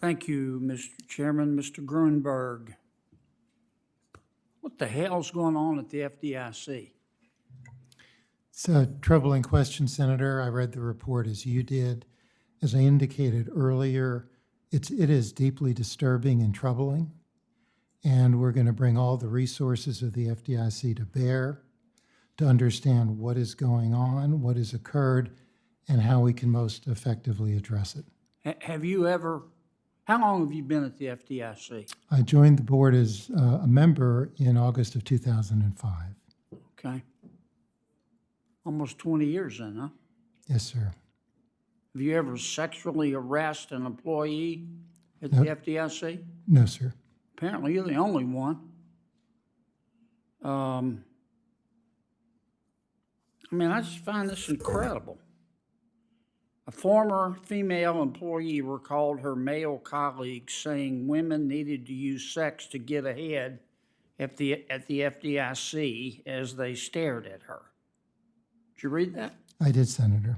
Thank you, Mr. Chairman. Mr. Gruenberg, what the hell's going on at the FDIC? It's a troubling question, Senator. I read the report as you did. As I indicated earlier, it is deeply disturbing and troubling, and we're going to bring all the resources of the FDIC to bear to understand what is going on, what has occurred, and how we can most effectively address it. How long have you been at the FDIC? I joined the board as a member in August of 2005. Okay. Almost 20 years then, huh? Yes, sir. Have you ever sexually harassed an employee at the FDIC? No, sir. Apparently, you're the only one. I just find this incredible. A former female employee recalled her male colleagues saying women needed to use sex to get ahead at the FDIC as they stared at her. Did you read that? I did, Senator.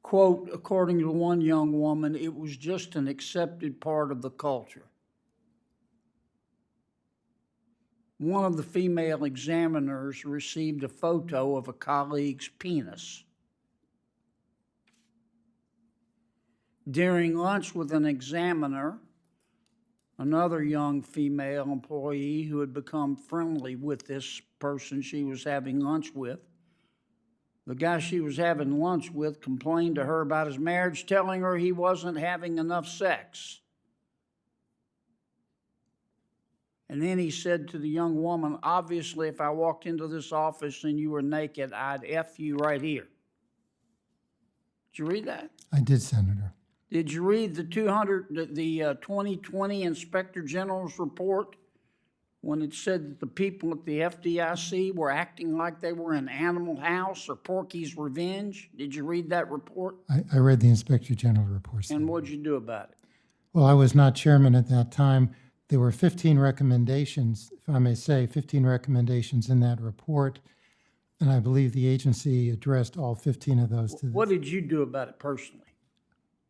Quote, according to one young woman, it was just an accepted part of the culture. One of the female examiners received a photo of a colleague's penis. During lunch with an examiner, another young female employee who had become friendly with this person she was having lunch with, the guy she was having lunch with complained to her about his marriage, telling her he wasn't having enough sex. And then he said to the young woman, obviously, if I walked into this office and you were naked, I'd F you right here. Did you read that? I did, Senator. Did you read the 2020 Inspector General's report when it said that the people at the FDIC were acting like they were in Animal House or Porky's Revenge? Did you read that report? I read the Inspector General report, Senator. And what'd you do about it? Well, I was not chairman at that time. There were 15 recommendations, if I may say, 15 recommendations in that report, and I believe the agency addressed all 15 of those. What did you do about it personally?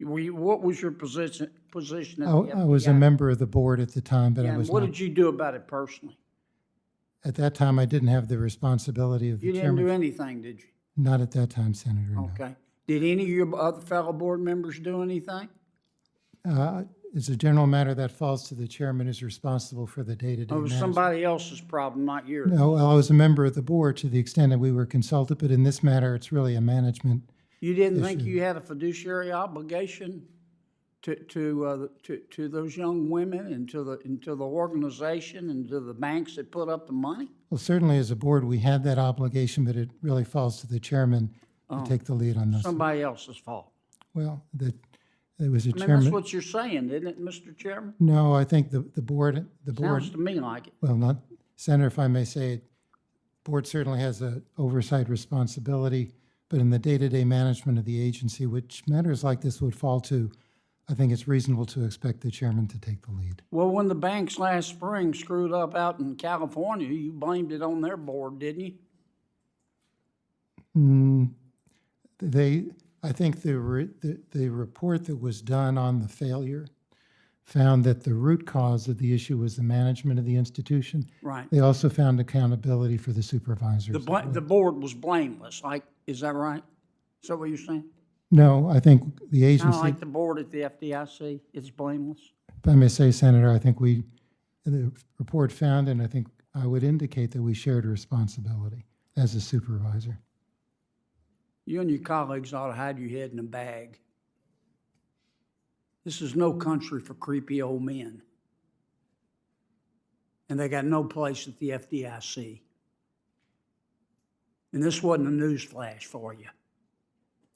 What was your position at the FDIC? I was a member of the board at the time, but I was what not. did you do about it personally? At that time, I didn't have the responsibility of the You didn't chairman. do anything, did you? Not at that time, Senator, no. Okay. Did any of your other fellow board members do anything? As a general matter, that falls to the chairman who's responsible for the day-to-day It was management. somebody else's problem, not yours. No, well, I was a member of the board to the extent that we were consulted, but in this matter, it's really a management. You didn't think you had a fiduciary obligation to those young women and to the organization and to the banks that put up the money? Well, certainly as a board, we had that obligation, but it really falls to the chairman to take the lead on this. Somebody else's fault. Well, it was a I mean, chairman. that's what you're saying, isn't it, Mr. Chairman? No, I think the board, Sounds to me like it. well, not, Senator, if I may say, it, board certainly has an oversight responsibility, but in the day-to-day management of the agency, which matters like this would fall to, I think it's reasonable to expect the chairman to take the lead. Well, when the banks last spring screwed up out in California, you blamed it on their board, didn't you? I think the report that was done on the failure found that the root cause of the issue was the management of the institution. Right. They also found accountability for the supervisors. The board was blameless. Is that right? Is that what you're saying? No, I think the Kind agency, of like the board at the FDIC, it's blameless? if I may say, Senator, I think the report found, and I think I would indicate that we shared a responsibility as a supervisor. You and your colleagues ought to hide your head in a bag. This is no country for creepy old men. And they got no place at the FDIC. And this wasn't a news flash for you.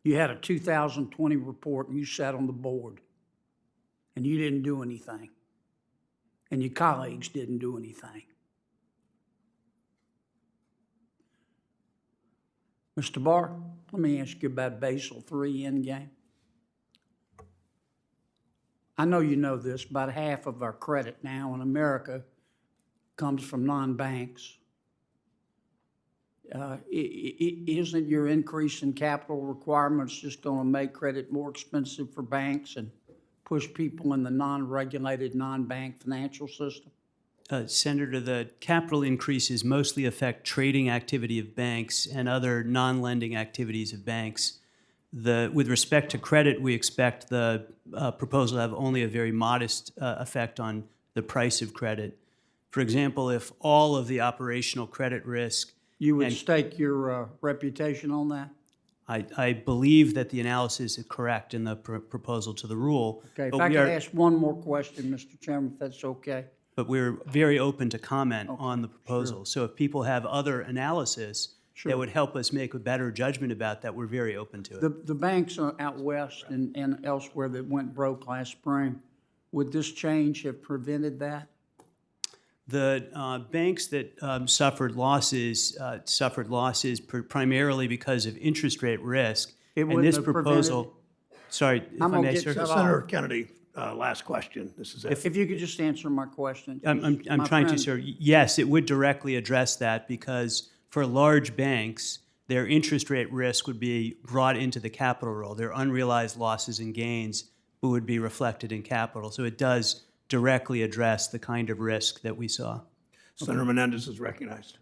You had a 2020 report and you sat on the board. And you didn't do anything. And your colleagues didn't do anything. Mr. Barr, let me ask you about Basel III endgame. I know you know this, about half of our credit now in America comes from non-banks. Isn't your increase in capital requirements just going to make credit more expensive for banks and push people in the non-regulated, non-bank financial system? Senator, the capital increases mostly affect trading activity of banks and other non-lending activities of banks. With respect to credit, we expect the proposal to have only a very modest effect on the price of credit. For example, if all of the operational credit risk, You would and- stake your reputation on that? I believe that the analysis is correct in the proposal to the rule. Okay, if but I we could are- ask one more question, Mr. Chairman, if that's okay. But we're very open to comment on the proposal. So if people have other analysis Sure. that would help us make a better judgment about that, we're very open to it. The banks out west and elsewhere that went broke last spring, would this change have prevented that? The banks that suffered losses primarily because of interest rate risk. It And wouldn't this have prevented- proposal, sorry, if I'm I gonna may, get sir. to- Senator Kennedy, last question. This is it. If you could just answer my question. I'm My trying to, friend- sir. Yes, it would directly address that because for large banks, their interest rate risk would be brought into the capital roll. Their unrealized losses and gains would be reflected in capital. So it does directly address the kind of risk that we saw. Senator Menendez is recognized.